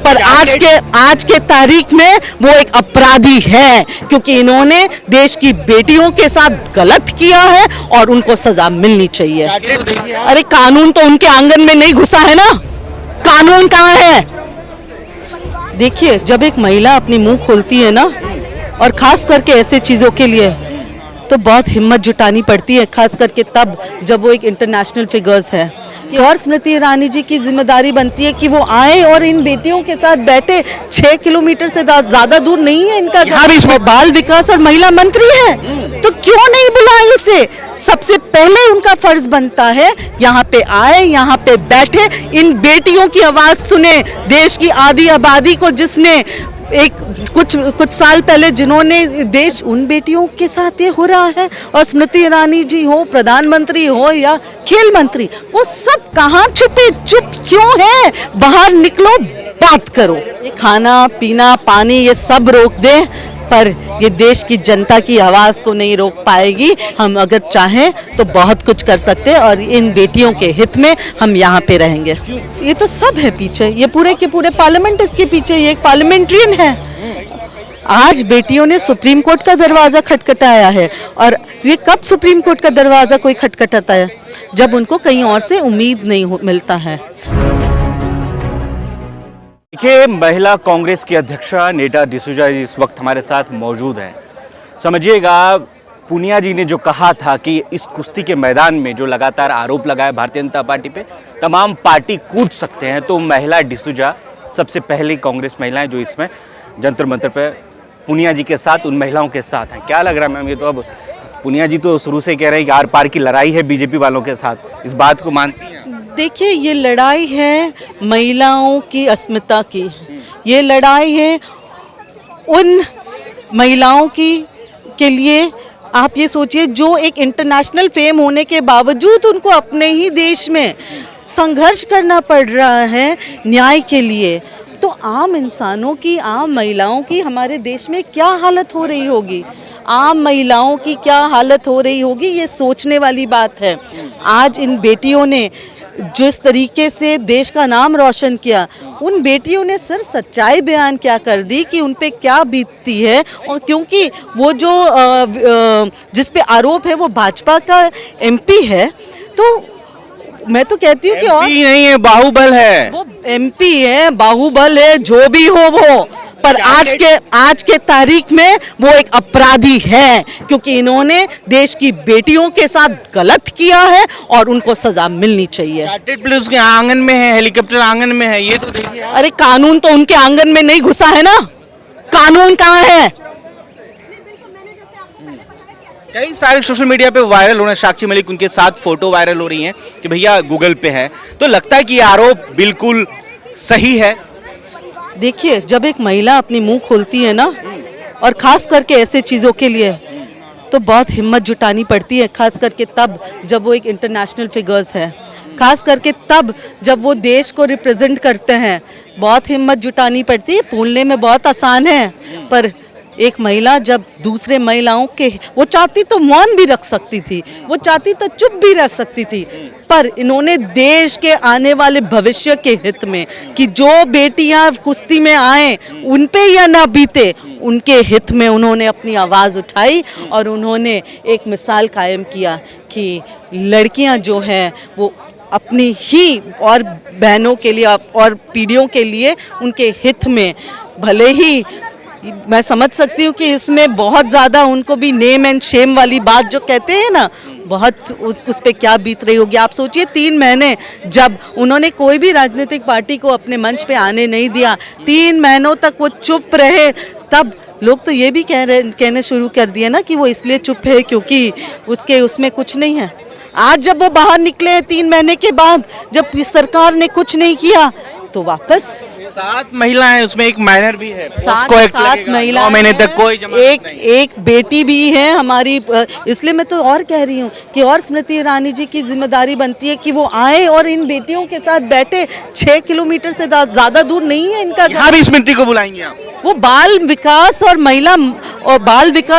पर आज के तारीख में वो एक अपराधी है, क्योंकि इन्होंने देश की बेटियों के साथ गलत किया है और उनको सजा मिलनी चाहिए। अरे कानून तो उनके आंगन में नहीं घुसा है ना, कानून कहाँ है? देखिए, जब एक महिला अपनी मुंह खोलती है ना, और खास करके ऐसे चीज़ों के लिए, तो बहुत हिम्मत जुटानी पड़ती है, खास करके तब जब वो एक इंटरनेशनल फिगर्स है। और स्मृति ईरानी जी की जिम्मेदारी बनती है कि वो आए और इन बेटियों के साथ बैठे। 6 किलोमीटर से ज़्यादा दूर नहीं है इनका घर। बाल विकास और महिला मंत्री है, तो क्यों नहीं बुलाए उसे? सबसे पहले उनका फर्ज बनता है यहाँ पे आए, यहाँ पे बैठे, इन बेटियों की आवाज़ सुने। देश की आधी आबादी को जिसने कुछ साल पहले जिन्होंने देश, उन बेटियों के साथ ये हो रहा है। और स्मृति ईरानी जी हो, प्रधानमंत्री हो या खेल मंत्री, वो सब कहाँ छुपे? चुप क्यों है? बाहर निकलो, बात करो। ये खाना पीना पानी ये सब रोक दे, पर ये देश की जनता की आवाज़ को नहीं रोक पाएगी। हम अगर चाहें तो बहुत कुछ कर सकते हैं, और इन बेटियों के हित में हम यहाँ पे रहेंगे। ये तो सब है पीछे, ये पूरे के पूरे पार्लियामेंट इसके पीछे, ये एक पार्लियामेंट्रियन है। आज बेटियों ने सुप्रीम कोर्ट का दरवाज़ा खटखटाया है, और ये कब सुप्रीम कोर्ट का दरवाज़ा कोई खटखटाता है? जब उनको कहीं और से उम्मीद नहीं मिलता है। देखिए, महिला कांग्रेस की अध्यक्षा नीता डिसूजा जी इस वक्त हमारे साथ मौजूद हैं। समझिएगा, पूनिया जी ने जो कहा था कि इस कुश्ती के मैदान में जो लगातार आरोप लगाए भारतीय जनता पार्टी पे, तमाम पार्टी कूद सकते हैं, तो महिला डिसूजा सबसे पहली कांग्रेस महिलाएं जो इसमें जंतर मंतर पे पूनिया जी के साथ, उन महिलाओं के साथ हैं। क्या लग रहा है मैम? ये तो अब पूनिया जी तो शुरू से कह रहे हैं कि आर पार की लड़ाई है बीजेपी वालों के साथ, इस बात को मानती हैं? देखिए, ये लड़ाई है महिलाओं की अस्मिता की, ये लड़ाई है उन महिलाओं की के लिए। आप ये सोचिए, जो एक इंटरनेशनल फेम होने के बावजूद उनको अपने ही देश में संघर्ष करना पड़ रहा है न्याय के लिए, तो आम इंसानों की, आम महिलाओं की हमारे देश में क्या हालत हो रही होगी? आम महिलाओं की क्या हालत हो रही होगी, ये सोचने वाली बात है। आज इन बेटियों ने जिस तरीके से देश का नाम रोशन किया, उन बेटियों ने सिर्फ सच्चाई बयान क्या कर दी कि उन पे क्या बीतती है। और क्योंकि वो जो जिस पे आरोप है वो भाजपा का एमपी है, तो मैं तो कहती हूँ कि और नहीं है, बाहुबल है, वो एमपी है, बाहुबल है, जो भी हो वो, पर आज के तारीख में वो एक अपराधी है, क्योंकि इन्होंने देश की बेटियों के साथ गलत किया है और उनको सजा मिलनी चाहिए। पुलिस के आंगन में है, हेलीकॉप्टर आंगन में है, ये तो देखिए। अरे कानून तो उनके आंगन में नहीं घुसा है ना, कानून कहाँ है? कई सारे सोशल मीडिया पे वायरल हो रहे हैं, साक्षी मलिक उनके साथ फोटो वायरल हो रही हैं कि भैया गूगल पे है, तो लगता है कि ये आरोप बिल्कुल सही है। देखिए, जब एक महिला अपनी मुंह खोलती है ना, और खास करके ऐसे चीज़ों के लिए, तो बहुत हिम्मत जुटानी पड़ती है, खास करके तब जब वो एक इंटरनेशनल फिगर्स है, खास करके तब जब वो देश को रिप्रेजेंट करते हैं। बहुत हिम्मत जुटानी पड़ती है। बोलने में बहुत आसान है, पर एक महिला जब दूसरे महिलाओं के, वो चाहती तो मौन भी रख सकती थी, वो चाहती तो चुप भी रह सकती थी, पर इन्होंने देश के आने वाले भविष्य के हित में, कि जो बेटियां कुश्ती में आए उन पे या ना बीते, उनके हित में उन्होंने अपनी आवाज़ उठाई और उन्होंने एक मिसाल कायम किया कि लड़कियां जो हैं वो अपनी ही और बहनों के लिए और पीढ़ियों के लिए, उनके हित में, भले ही मैं समझ सकती हूँ कि इसमें बहुत ज़्यादा उनको भी नेम एंड शेम वाली बात जो कहते हैं ना, बहुत उस पे क्या बीत रही होगी। आप सोचिए, 3 महीने जब उन्होंने कोई भी राजनीतिक पार्टी को अपने मंच पे आने नहीं दिया, 3 महीनों तक वो चुप रहे, तब लोग तो ये भी कहने शुरू कर दिए ना कि वो इसलिए चुप है क्योंकि उसमें कुछ नहीं है। आज जब वो बाहर निकले 3 महीने के बाद, जब सरकार ने कुछ नहीं किया, तो वापस 7 महिलाएं, उसमें एक माइनर भी है, 7 महिला, 9 महीने तक कोई एक बेटी भी है हमारी। इसलिए मैं तो और कह रही हूँ कि और स्मृति ईरानी जी की जिम्मेदारी बनती है कि वो आए और इन बेटियों के साथ बैठे। 6 किलोमीटर से ज़्यादा दूर नहीं है इनका घर। भी स्मृति को बुलाएंगे आप? वो बाल विकास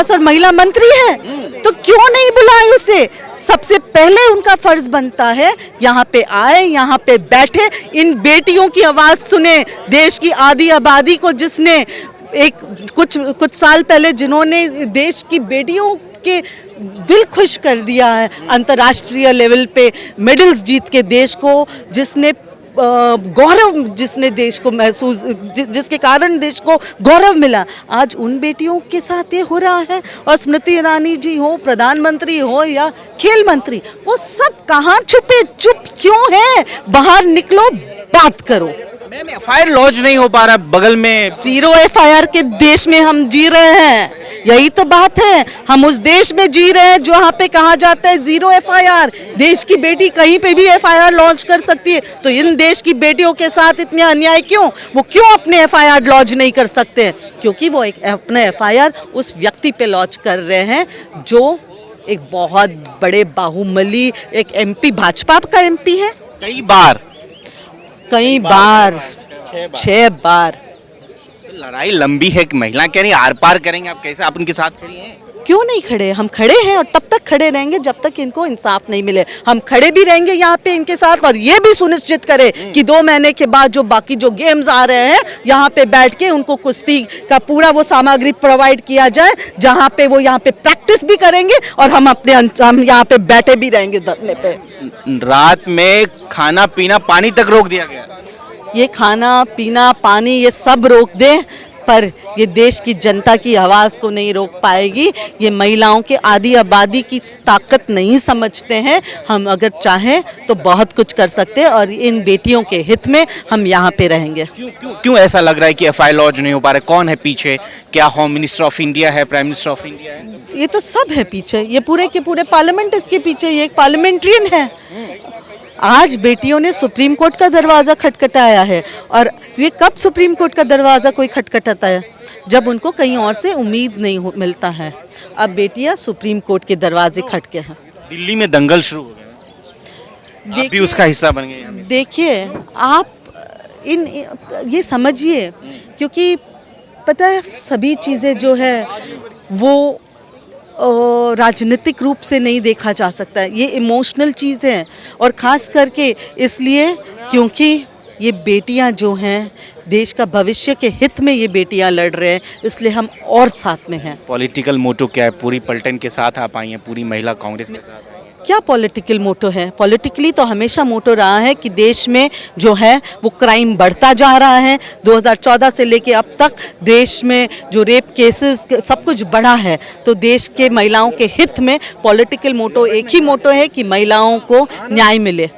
और महिला मंत्री है, तो क्यों नहीं बुलाए उसे? सबसे पहले उनका फर्ज बनता है यहाँ पे आए, यहाँ पे बैठे, इन बेटियों की आवाज सुने। देश की आधी आबादी को जिसने कुछ साल पहले जिन्होंने देश की बेटियों के दिल खुश कर दिया है, अंतर्राष्ट्रीय लेवल पे मेडल्स जीत के देश को जिसने गौरव, जिसने देश को महसूस, जिसके कारण देश को गौरव मिला, आज उन बेटियों के साथ ये हो रहा है। और स्मृति ईरानी जी हो, प्रधानमंत्री हो या खेल मंत्री, वो सब कहाँ छुपे, चुप क्यों है? बाहर निकलो, बात करो। मैम एफआईआर लॉन्च नहीं हो पा रहा बगल में। 0 एफआईआर के देश में हम जी रहे हैं, यही तो बात है। हम उस देश में जी रहे हैं जहाँ पे कहा जाता है 0 एफआईआर, देश की बेटी कहीं पे भी एफआईआर लॉन्च कर सकती है। तो इन देश की बेटियों के साथ इतने अन्याय क्यों? वो क्यों अपने एफआईआर लॉन्च नहीं कर सकते हैं? क्योंकि वो अपने एफआईआर उस व्यक्ति पे लॉन्च कर रहे हैं जो एक बहुत बड़े बाहुबली, एक एमपी, भाजपा का एमपी है। कई बार 6 बार। लड़ाई लंबी है कि महिला कह रही आर पार करेंगे, आप कैसे आप उनके साथ खड़ी हैं? क्यों नहीं खड़े? हम खड़े हैं और तब तक खड़े रहेंगे जब तक इनको इंसाफ नहीं मिले। हम खड़े भी रहेंगे यहाँ पे इनके साथ, और ये भी सुनिश्चित करें कि 2 महीने के बाद जो बाकी जो गेम्स आ रहे हैं यहाँ पे बैठ के उनको कुश्ती का पूरा वो सामग्री प्रोवाइड किया जाए, जहाँ पे वो यहाँ पे प्रैक्टिस भी करेंगे और हम यहाँ पे बैठे भी रहेंगे धरने पे। रात में खाना पीना पानी तक रोक दिया गया। ये खाना पीना पानी ये सब रोक दें, पर ये देश की जनता की आवाज़ को नहीं रोक पाएगी। ये महिलाओं के आधी आबादी की ताकत नहीं समझते हैं। हम अगर चाहें तो बहुत कुछ कर सकते हैं, और इन बेटियों के हित में हम यहाँ पे रहेंगे। क्यों ऐसा लग रहा है कि एफआईआर लॉन्च नहीं हो पा रहा? कौन है पीछे? क्या होम मिनिस्टर ऑफ इंडिया है, प्राइम मिनिस्टर ऑफ इंडिया है? ये तो सब है पीछे, ये पूरे के पूरे पार्लियामेंट इसके पीछे, ये एक पार्लियामेंट्रियन है। आज बेटियों ने सुप्रीम कोर्ट का दरवाज़ा खटखटाया है, और ये कब सुप्रीम कोर्ट का दरवाज़ा कोई खटखटाता है? जब उनको कहीं और से उम्मीद नहीं मिलता है। अब बेटियां सुप्रीम कोर्ट के दरवाजे खटके हैं। दिल्ली में दंगल शुरू हो गया, आप भी उसका हिस्सा बन गए। देखिए, आप ये समझिए, क्योंकि पता है सभी चीज़ें जो है वो राजनीतिक रूप से नहीं देखा जा सकता है, ये इमोशनल चीज़ है। और ख़ास करके इसलिए क्योंकि ये बेटियां जो हैं, देश का भविष्य के हित में ये बेटियां लड़ रहे हैं, इसलिए हम और साथ में हैं। पॉलिटिकल मोटो क्या है? पूरी पलटन के साथ आप आई हैं, पूरी महिला कांग्रेस के साथ। क्या पॉलिटिकल मोटो है? पॉलिटिकली तो हमेशा मोटो रहा है कि देश में जो है वो क्राइम बढ़ता जा रहा है। 2014 से लेके अब तक देश में जो रेप केसेस सब कुछ बढ़ा है, तो देश के महिलाओं के हित में पॉलिटिकल मोटो एक ही मोटो है कि महिलाओं को न्याय मिले।